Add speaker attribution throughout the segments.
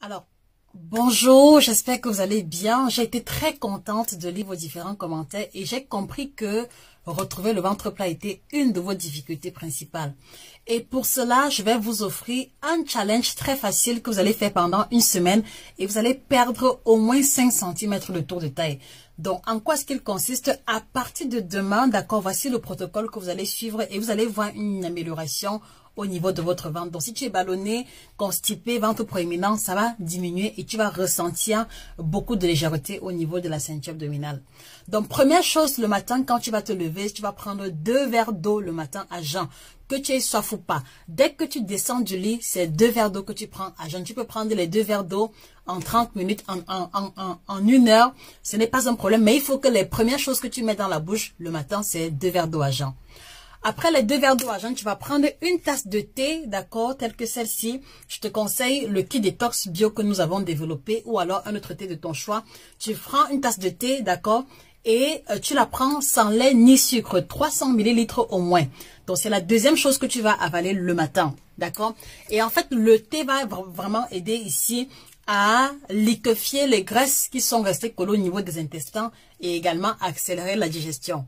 Speaker 1: Alors, bonjour, j'espère que vous allez bien. J'ai été très contente de lire vos différents commentaires et j'ai compris que retrouver le ventre plat était une de vos difficultés principales. Et pour cela, je vais vous offrir un challenge très facile que vous allez faire pendant une semaine et vous allez perdre au moins 5 cm de tour de taille. Donc, en quoi est-ce qu'il consiste? À partir de demain, d'accord, voici le protocole que vous allez suivre et vous allez voir une amélioration au niveau de votre ventre. Donc, si tu es ballonné, constipé, ventre proéminent, ça va diminuer et tu vas ressentir beaucoup de légèreté au niveau de la ceinture abdominale. Donc, première chose, le matin, quand tu vas te lever, tu vas prendre 2 verres d'eau le matin à jeun. Que tu aies soif ou pas. Dès que tu descends du lit, c'est 2 verres d'eau que tu prends à jeun. Tu peux prendre les 2 verres d'eau en 30 minutes, en 1 heure. Ce n'est pas un problème, mais il faut que les premières choses que tu mets dans la bouche le matin, c'est 2 verres d'eau à jeun. Après les 2 verres d'eau à jeun, tu vas prendre une tasse de thé, d'accord, telle que celle-ci. Je te conseille le Kit Detox Bio que nous avons développé ou alors un autre thé de ton choix. Tu prends une tasse de thé, d'accord, et tu la prends sans lait ni sucre, 300 ml au moins. Donc, c'est la deuxième chose que tu vas avaler le matin, d'accord. Et en fait, le thé va vraiment aider ici à liquéfier les graisses qui sont restées collées au niveau des intestins et également accélérer la digestion.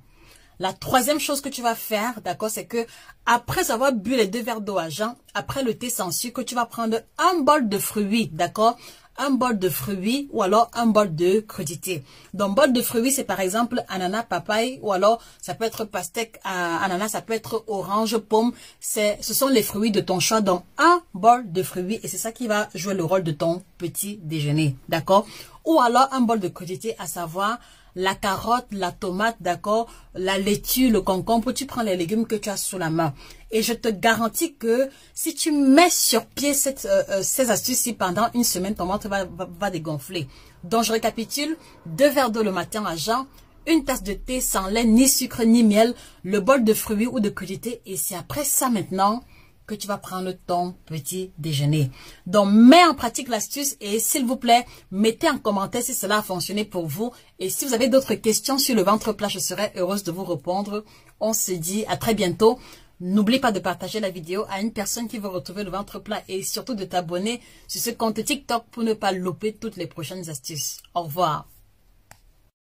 Speaker 1: La troisième chose que tu vas faire, d'accord, c'est que après avoir bu les 2 verres d'eau à jeun, après le thé sans sucre, tu vas prendre un bol de fruits, d'accord, un bol de fruits ou alors un bol de crudité. Donc, bol de fruits, c'est par exemple ananas, papaye ou alors ça peut être pastèque, ananas, ça peut être orange, pomme. Ce sont les fruits de ton choix. Donc, un bol de fruits et c'est ça qui va jouer le rôle de ton petit déjeuner, d'accord. Ou alors un bol de crudité, à savoir la carotte, la tomate, d'accord, la laitue, le concombre, tu prends les légumes que tu as sous la main. Et je te garantis que si tu mets sur pied ces astuces-ci pendant une semaine, ton ventre va dégonfler. Donc, je récapitule, 2 verres d'eau le matin à jeun, une tasse de thé sans lait, ni sucre, ni miel, le bol de fruits ou de crudités. Et c'est après ça maintenant que tu vas prendre ton petit déjeuner. Donc, mets en pratique l'astuce et s'il vous plaît, mettez en commentaire si cela a fonctionné pour vous. Et si vous avez d'autres questions sur le ventre plat, je serai heureuse de vous répondre. On se dit à très bientôt. N'oublie pas de partager la vidéo à une personne qui veut retrouver le ventre plat et surtout de t'abonner sur ce compte TikTok pour ne pas louper toutes les prochaines astuces. Au revoir.